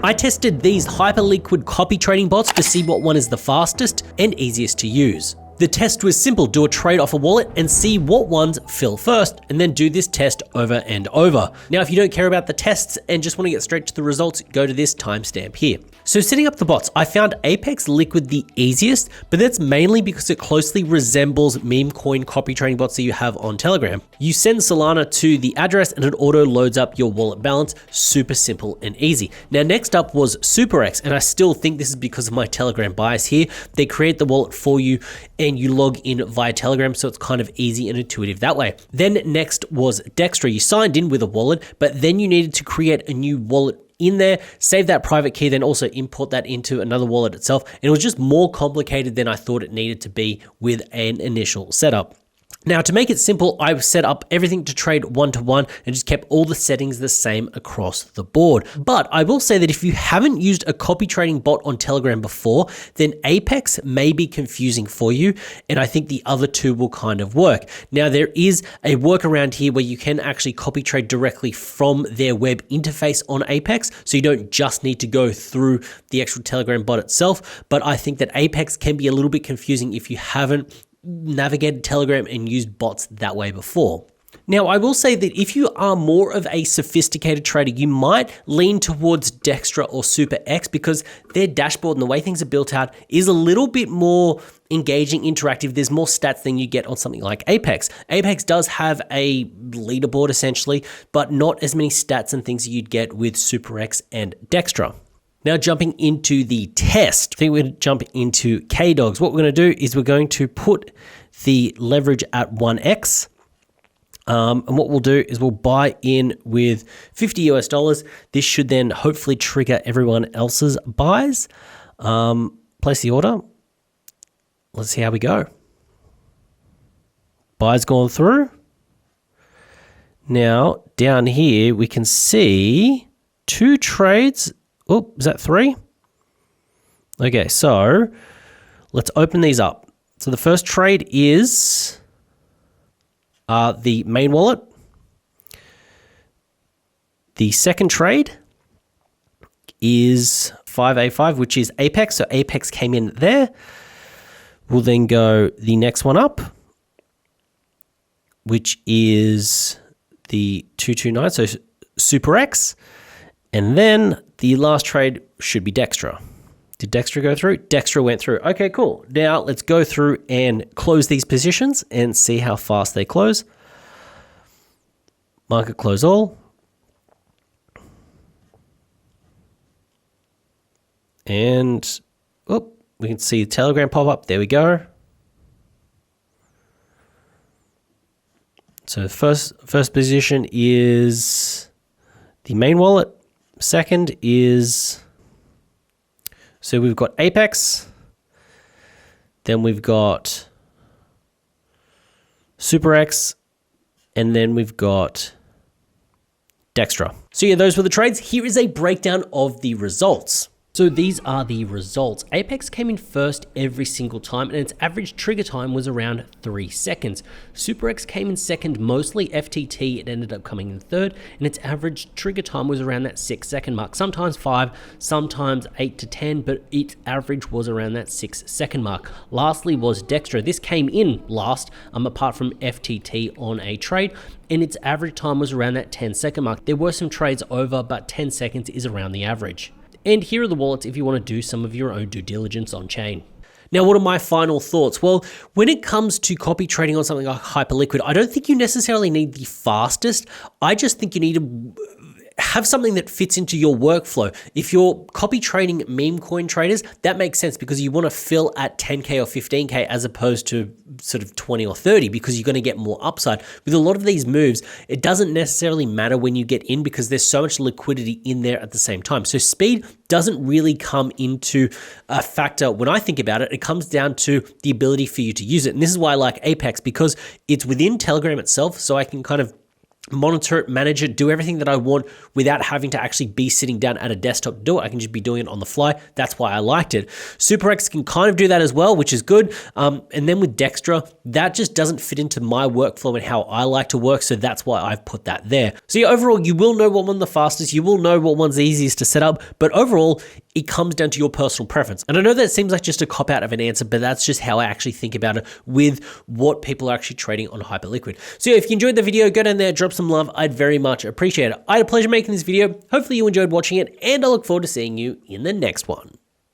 I tested these HyperLiquid copy trading bots to see what one is the fastest and easiest to use. The test was simple: do a trade off a wallet and see what ones fill first, and then do this test over and over. Now, if you don't care about the tests and just want to get straight to the results, go to this timestamp here. So setting up the bots, I found Apex Liquid the easiest, but that's mainly because it closely resembles meme coin copy trading bots that you have on Telegram. You send Solana to the address and it auto loads up your wallet balance. Super simple and easy. Now, next up was SuperX, and I still think this is because of my Telegram bias here. They create the wallet for you and you log in via Telegram, so it's kind of easy and intuitive that way. Then next was Dextra. You signed in with a wallet, but then you needed to create a new wallet in there, save that private key, then also import that into another wallet itself. And it was just more complicated than I thought it needed to be with an initial setup. Now, to make it simple, I've set up everything to trade one-to-one and just kept all the settings the same across the board. But I will say that if you haven't used a copy trading bot on Telegram before, then Apex may be confusing for you, and I think the other two will kind of work. Now, there is a workaround here where you can actually copy trade directly from their web interface on Apex, so you don't just need to go through the actual Telegram bot itself. But I think that Apex can be a little bit confusing if you haven't navigated Telegram and used bots that way before. Now, I will say that if you are more of a sophisticated trader, you might lean towards Dextra or SuperX because their dashboard and the way things are built out is a little bit more engaging, interactive. There's more stats than you get on something like Apex. Apex does have a leaderboard essentially, but not as many stats and things you'd get with SuperX and Dextra. Now, jumping into the test, I think we're going to jump into K-Dogs. What we're going to do is we're going to put the leverage at 1x. And what we'll do is we'll buy in with $50 US. This should then hopefully trigger everyone else's buys. Place the order. Let's see how we go. Buy's gone through. Now, down here, we can see 2 trades. Oh, is that 3? Okay, so let's open these up. So the first trade is the main wallet. The second trade is 5A5, which is Apex. So Apex came in there. We'll then go the next one up, which is the 229, so SuperX. And then the last trade should be Dextra. Did Dextra go through? Dextra went through. Okay, cool. Now let's go through and close these positions and see how fast they close. Market close all. And we can see the Telegram pop up. There we go. So first position is the main wallet. Second is, so we've got Apex, then we've got SuperX, and then we've got Dextra. So yeah, those were the trades. Here is a breakdown of the results. So these are the results. Apex came in first every single time and its average trigger time was around 3 seconds. SuperX came in second, mostly FTT. It ended up coming in third and its average trigger time was around that 6-second mark. Sometimes 5, sometimes 8 to 10, but its average was around that 6-second mark. Lastly was Dextra. This came in last, apart from FTT on a trade, and its average time was around that 10-second mark. There were some trades over, but 10 seconds is around the average. And here are the wallets if you want to do some of your own due diligence on chain. Now, what are my final thoughts? Well, when it comes to copy trading on something like HyperLiquid, I don't think you necessarily need the fastest. I just think you need to have something that fits into your workflow. If you're copy trading meme coin traders, that makes sense because you want to fill at 10K or 15K as opposed to sort of 20 or 30 because you're going to get more upside. With a lot of these moves, it doesn't necessarily matter when you get in because there's so much liquidity in there at the same time. So speed doesn't really come into a factor when I think about it. It comes down to the ability for you to use it. And this is why I like Apex because it's within Telegram itself, so I can kind of monitor it, manage it, do everything that I want without having to actually be sitting down at a desktop to do it. I can just be doing it on the fly. That's why I liked it. SuperX can kind of do that as well, which is good. And then with Dextra, that just doesn't fit into my workflow and how I like to work. So that's why I've put that there. So yeah, overall, you will know what one's the fastest. You will know what one's the easiest to set up. But overall, it comes down to your personal preference. And I know that seems like just a cop out of an answer, but that's just how I actually think about it with what people are actually trading on HyperLiquid. So yeah, if you enjoyed the video, go down there, drop some love. I'd very much appreciate it. I had a pleasure making this video. Hopefully you enjoyed watching it, and I look forward to seeing you in the next one.